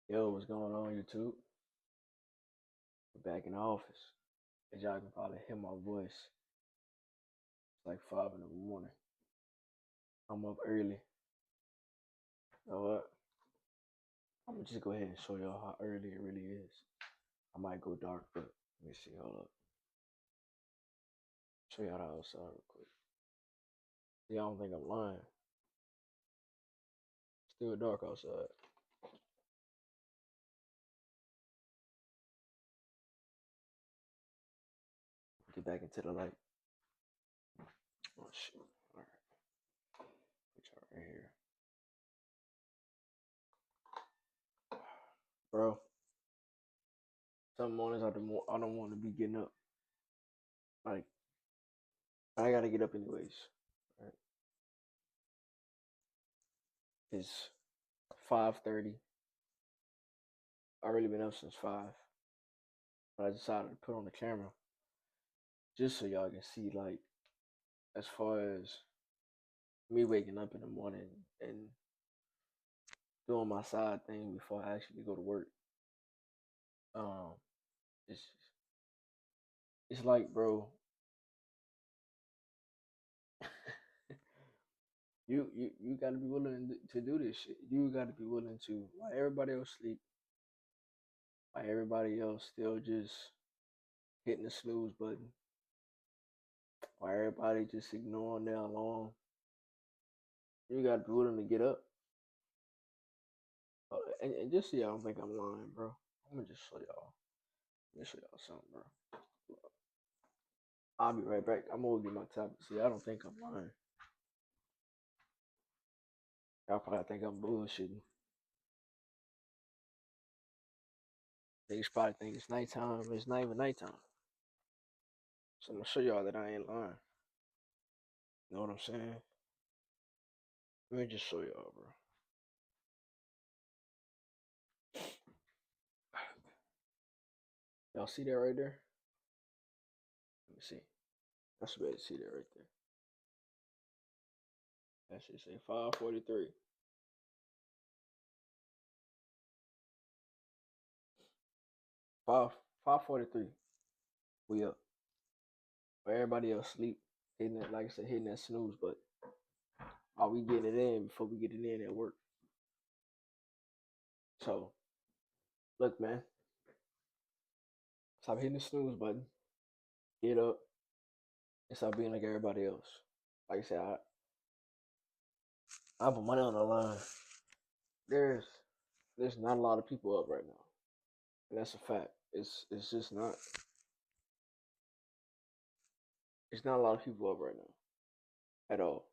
Yo, what's going on, YouTube? We're back in the office. As y'all can probably hear my voice, it's like 5 in the morning. I'm up early. You know what? I'm gonna just go ahead and show y'all how early it really is. I might go dark, but let me see. Hold up. Show y'all the outside real quick. See, I don't think I'm lying. Still dark outside. Get back into the light. Oh, shit. Alright. Put y'all right here. Bro, some mornings I don't want to be getting up. Like, I gotta get up anyways. Right? It's 5:30. I already been up since 5. But I decided to put on the camera just so y'all can see, like, as far as me waking up in the morning and doing my side thing before I actually go to work. Um, it's it's like, bro, you got to be willing to do this shit. You got to be willing to, while everybody else sleep, while everybody else still just hitting the snooze button, while everybody just ignoring their alarm. You got to be willing to get up. And just so y'all don't think I'm lying, bro. I'm gonna just show y'all. Let me show y'all something, bro. I'll be right back. I'm gonna get my tablet. See, I don't think I'm lying. Y'all probably think I'm bullshitting. Niggas probably think it's nighttime. It's not even nighttime. So I'm gonna show y'all that I ain't lying. You know what I'm saying? Let me just show y'all, bro. Y'all see that right there? Let me see. I should be able to see that right there. That should say 5:43. 5:43. We up. But everybody else sleep. Hitting that, like I said, hitting that snooze. But are we getting it in before we get it in at work? So look, man. Stop hitting the snooze button. Get up and stop being like everybody else. Like I said, I put money on the line. There's there's not a lot of people up right now, and that's a fact. It's just not. It's not a lot of people up right now at all.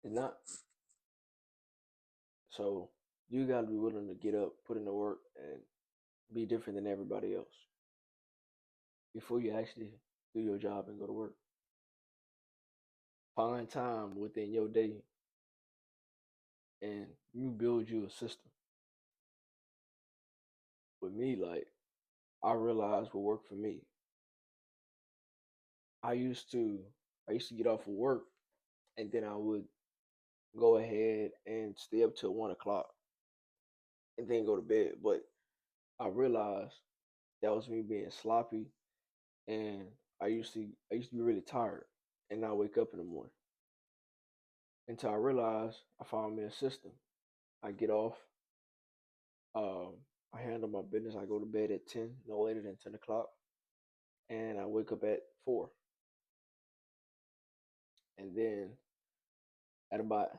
It's not. So you got to be willing to get up, put in the work, and be different than everybody else before you actually do your job and go to work. Find time within your day, and you build you a system. With me, like I realized what worked for me. I used to I used to get off of work and then I would go ahead and stay up till 1 o'clock and then go to bed. But I realized that was me being sloppy, and I used to be really tired and not wake up in the morning. Until I realized I found me a system. I get off, um, I handle my business. I go to bed at 10, no later than 10 o'clock, and I wake up at 4. And then at about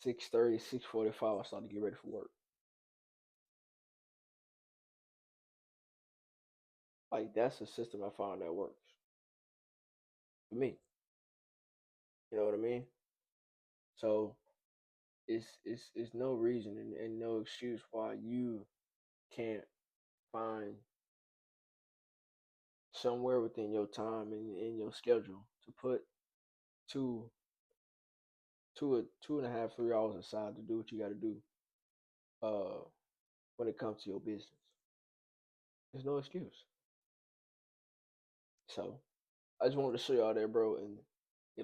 6:30, 6:45, I start to get ready for work. Like that's a system I found that works for me. You know what I mean? So it's no reason and no excuse why you can't find somewhere within your time and in your schedule to put two 2.5 3 hours aside to do what you got to do uh when it comes to your business. There's no excuse. So I just wanted to show y'all there, bro. And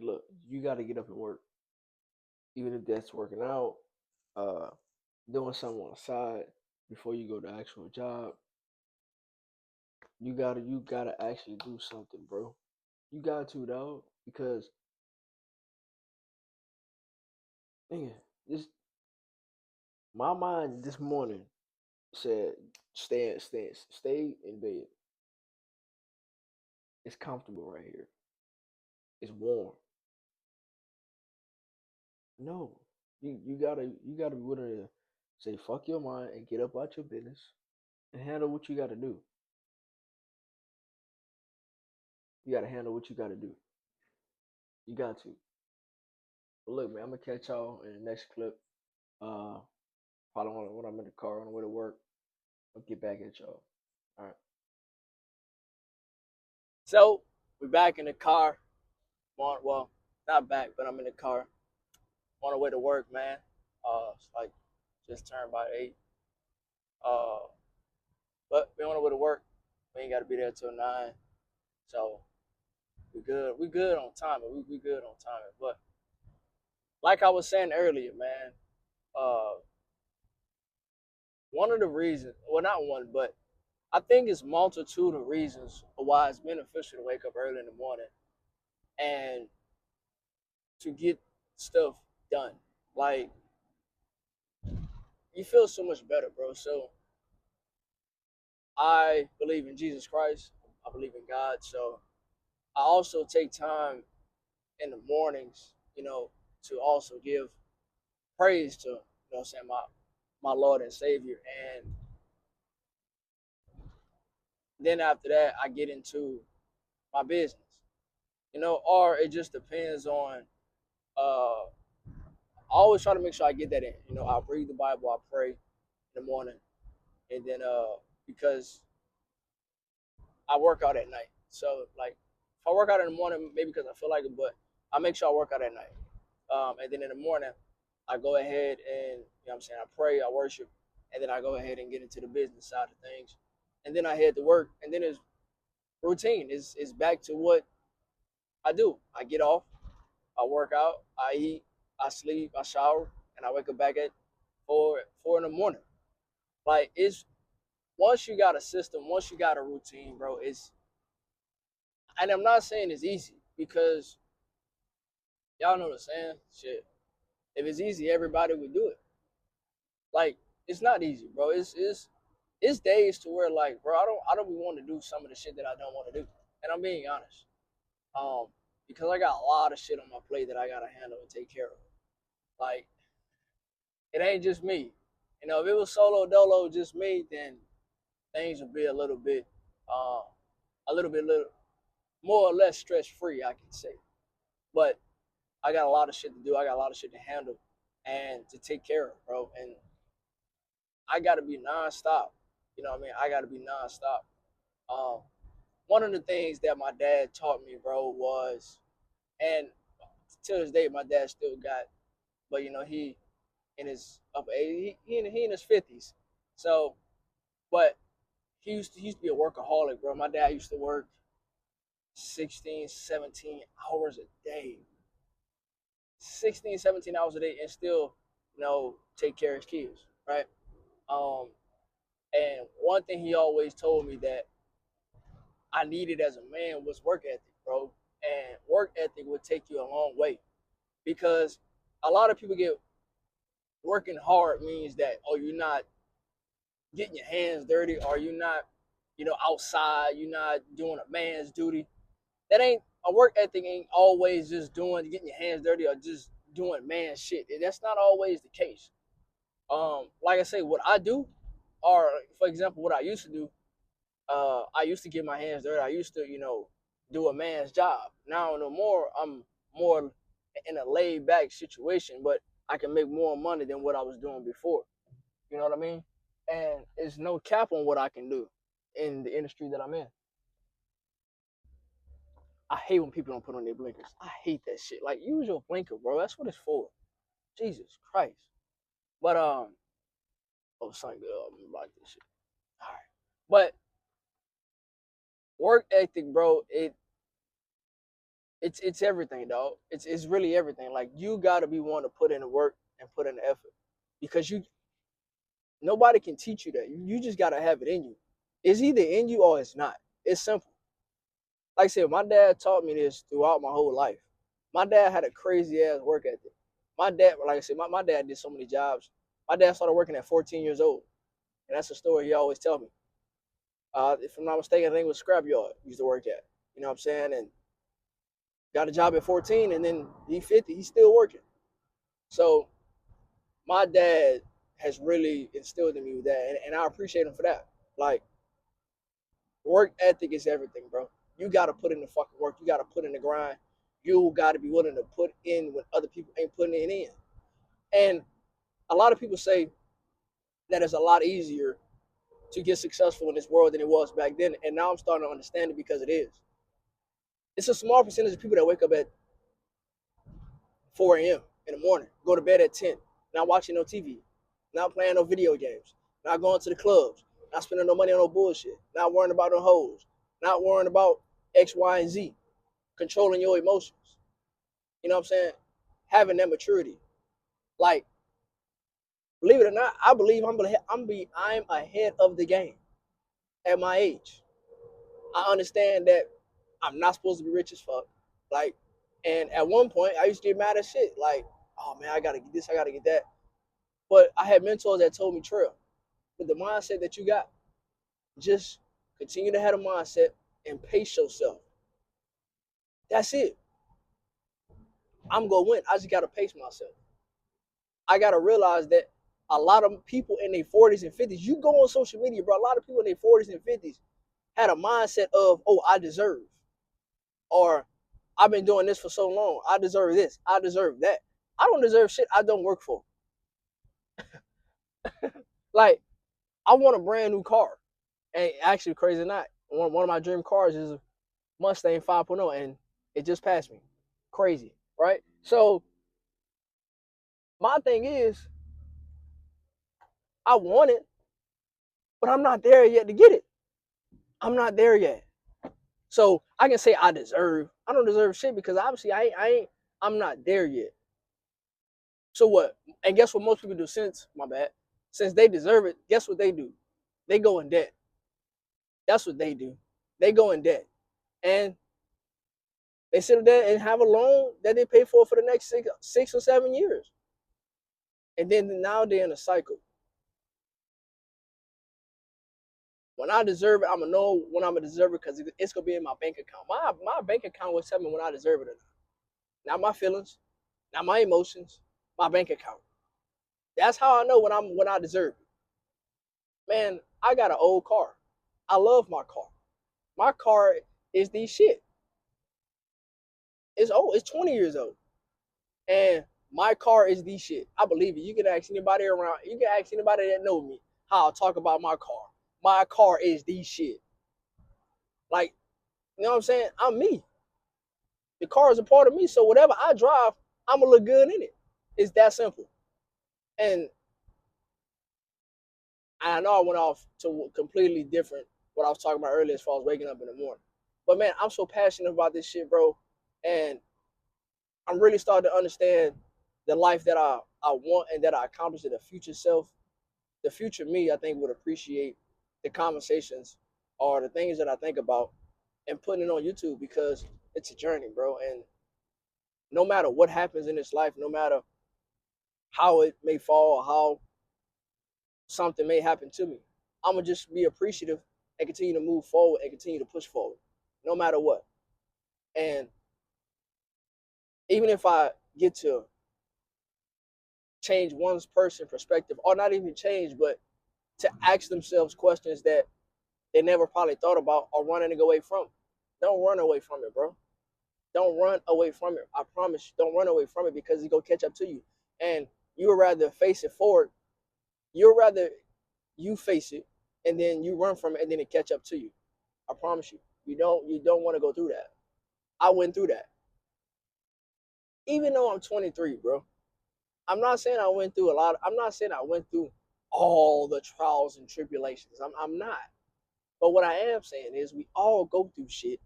look, you got to get up and work, even if that's working out, uh doing something on the side before you go to actual job, you gotta actually do something, bro. You got to, dog, because nigga, this my mind this morning said stay in bed. It's comfortable right here. It's warm. No, you gotta be willing to say fuck your mind and get up out your business and handle what you gotta do. You gotta handle what you gotta do. You got to. But look, man, I'm gonna catch y'all in the next clip. Uh, probably when I'm in the car on the way to work. I'll get back at y'all. All right. So we're back in the car. Well, not back, but I'm in the car on the way to work, man. It's like just turned by 8. Uh, but we on the way to work. We ain't got to be there till 9. So we good. We good on time. We good on time. But like I was saying earlier, man, uh, one of the reasons, well, not one, but I think it's multitude of reasons why it's beneficial to wake up early in the morning and to get stuff done. Like you feel so much better, bro. So I believe in Jesus Christ. I believe in God. So I also take time in the mornings, to also give praise to, what I'm saying, my Lord and Savior. And then after that, I get into my business, or it just depends on, I always try to make sure I get that in. I read the Bible, I pray in the morning, and then, because I work out at night. So, like, if I work out in the morning, maybe because I feel like it, but I make sure I work out at night. And then in the morning, I go ahead and, what I'm saying, I pray, I worship, and then I go ahead and get into the business side of things. And then I head to work, and then it's routine. It's back to what I do. I get off, I work out, I eat, I sleep, I shower, and I wake up back at 4 in the morning. Like, it's once you got a system, once you got a routine, bro, and I'm not saying it's easy because y'all know the saying, shit. If it's easy, everybody would do it. Like, it's not easy, bro. It's days to where, like, bro, I don't want to do some of the shit that I don't want to do. And I'm being honest. Um, because I got a lot of shit on my plate that I gotta handle and take care of. Like, it ain't just me. If it was solo dolo just me, then things would be a little more or less stress free, I can say. But I got a lot of shit to do. I got a lot of shit to handle and to take care of, bro. And I got to be nonstop. You know what I mean? I got to be nonstop. Um, One of the things that my dad taught me, bro, was, and to this day, my dad still got, but he in his up age, he in his 50s. So, but he used to be a workaholic, bro. My dad used to work 16, 17 hours a day. 16, 17 hours a day and still, take care of his kids, right? Um, and one thing he always told me that I needed as a man was work ethic, bro. And work ethic would take you a long way because a lot of people get working hard means that, oh, you're not getting your hands dirty, or you're not, outside, you're not doing a man's duty. That ain't a work ethic. Ain't always just getting your hands dirty or just doing man shit. That's not always the case. Like I say, what I do, or for example, what I used to do, I used to get my hands dirty. I used to, do a man's job. Now no more. I'm more in a laid back situation, but I can make more money than what I was doing before. You know what I mean? And it's no cap on what I can do in the industry that I'm in. I hate when people don't put on their blinkers. I hate that shit. Like, use your blinker, bro. That's what it's for. Jesus Christ. But oh, son, I'm like this shit. All right. But work ethic, bro. It's everything, dog. It's really everything. Like, you gotta be one to put in the work and put in the effort. because nobody can teach you that. You just gotta have it in you. It's either in you or it's not. It's simple. Like I said, my dad taught me this throughout my whole life. My dad had a crazy ass work ethic. My dad, like I said, my dad did so many jobs. My dad started working at 14 years old. And that's a story he always tell me. If I'm not mistaken, I think it was Scrapyard he used to work at. You know what I'm saying? And got a job at 14, and then he 50, he's still working. So my dad has really instilled in me with that, and I appreciate him for that. Like, work ethic is everything, bro. You got to put in the fucking work. You got to put in the grind. You got to be willing to put in when other people ain't putting it in. And a lot of people say that it's a lot easier to get successful in this world than it was back then. And now I'm starting to understand it because it is. It's a small percentage of people that wake up at 4 a.m. in the morning, go to bed at 10, not watching no TV, not playing no video games, not going to the clubs, not spending no money on no bullshit, not worrying about no hoes, not worrying about X, Y, and Z, controlling your emotions. You know what I'm saying? Having that maturity. Like, believe it or not, I believe I'm ahead of the game at my age. I understand that I'm not supposed to be rich as fuck. Like, and at one point, I used to get mad at shit. Like, oh man, I gotta get this, I gotta get that. But I had mentors that told me, Trail, with the mindset that you got, just continue to have a mindset and pace yourself. That's it. I'm gonna win. I just gotta pace myself. I gotta realize that a lot of people in their 40s and 50s, you go on social media, bro. A lot of people in their 40s and 50s had a mindset of, oh, I deserve, or I've been doing this for so long. I deserve this. I deserve that. I don't deserve shit I don't work for. Like, I want a brand new car. And actually, crazy or not, one of my dream cars is a Mustang 5.0, and it just passed me. Crazy, right? So my thing is, I want it, but I'm not there yet to get it. I'm not there yet. So I can say I deserve. I don't deserve shit because obviously I'm not there yet. So what? And guess what most people do since my bad? Since they deserve it, guess what they do? They go in debt. That's what they do. They go in debt. And they sit there and have a loan that they pay for the next 6 or 7 years. And then now they're in a cycle. When I deserve it, I'm gonna know when I'm gonna deserve it because it's gonna be in my bank account. My bank account will tell me when I deserve it or not. Not my feelings, not my emotions, my bank account. That's how I know when I deserve it. Man, I got an old car. I love my car. My car is the shit. It's old. It's 20 years old. And my car is the shit. I believe it. You can ask anybody around. You can ask anybody that know me how I talk about my car. My car is the shit. Like, you know what I'm saying? I'm me. The car is a part of me. So whatever I drive, I'm gonna look good in it. It's that simple. And I know I went off to completely different what I was talking about earlier as far as waking up in the morning. But man, I'm so passionate about this shit, bro. And I'm really starting to understand the life that I want and that I accomplish in the future self. The future me, I think, would appreciate the conversations or the things that I think about and putting it on YouTube because it's a journey, bro. And no matter what happens in this life, no matter how it may fall, how something may happen to me, I'm gonna just be appreciative and continue to move forward and continue to push forward, no matter what. And even if I get to change one's person perspective, or not even change, but to ask themselves questions that they never probably thought about or running away from. Don't run away from it, bro. Don't run away from it. I promise you, don't run away from it because it's gonna catch up to you. And you would rather face it forward. You'd rather you face it and then you run from it and then it catch up to you. I promise you. You don't want to go through that. I went through that. Even though I'm 23, bro. I'm not saying I went through a lot. I'm not saying I went through all the trials and tribulations. I'm not. But what I am saying is we all go through shit.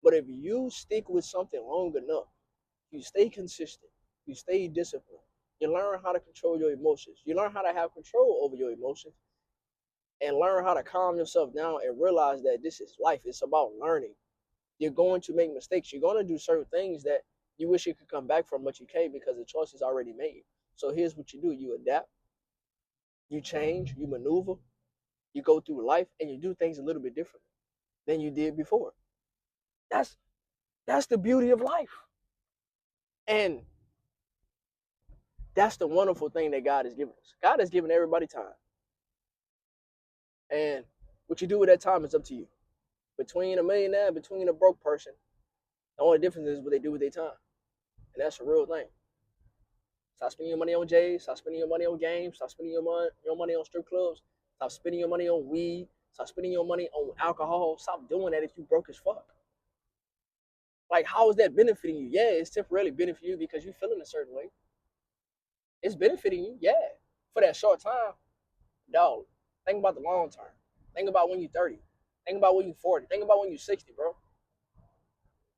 But if you stick with something long enough, you stay consistent, you stay disciplined, You learn how to control your emotions. You learn how to have control over your emotions and learn how to calm yourself down and realize that this is life. It's about learning. You're going to make mistakes. You're going to do certain things that you wish you could come back from, but you can't because the choice is already made. So here's what you do: you adapt, you change, you maneuver, you go through life, and you do things a little bit differently than you did before. That's that's the beauty of life. And that's the wonderful thing that God has given us. God has given everybody time. And what you do with that time is up to you. Between a millionaire, between a broke person, the only difference is what they do with their time. And that's a real thing. Stop spending your money on J's. Stop spending your money on games. Stop spending your money on strip clubs. Stop spending your money on weed. Stop spending your money on alcohol. Stop doing that if you broke as fuck. Like, how is that benefiting you? Yeah, it's temporarily benefiting you because you're feeling a certain way. It's benefiting you, yeah, for that short time. Dog, think about the long term. Think about when you're 30. Think about when you're 40. Think about when you're 60, bro.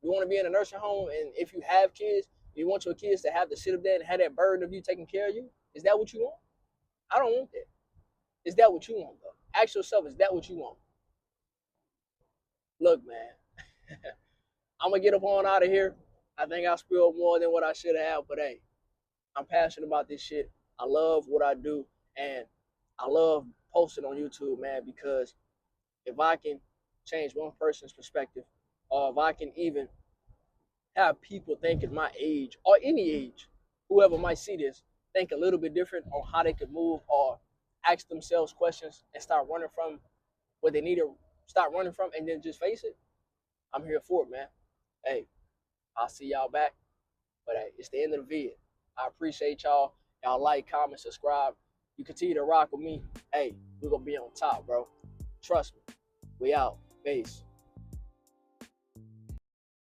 You want to be in a nursing home, and if you have kids, you want your kids to have to sit up there and have that burden of you taking care of you? Is that what you want? I don't want that. Is that what you want, though? Ask yourself, is that what you want? Look, man, I'm going to get up on out of here. I think I spilled more than what I should have, but hey, I'm passionate about this shit. I love what I do, and I love posting on YouTube, man, because if I can change one person's perspective, or if I can even have people think at my age or any age, whoever might see this, think a little bit different on how they could move or ask themselves questions and start running from what they need to start running from and then just face it, I'm here for it, man. Hey, I'll see y'all back. But hey, it's the end of the vid. I appreciate y'all. Y'all like, comment, subscribe. You continue to rock with me. Hey, we're going to be on top, bro. Trust me. We out. Peace.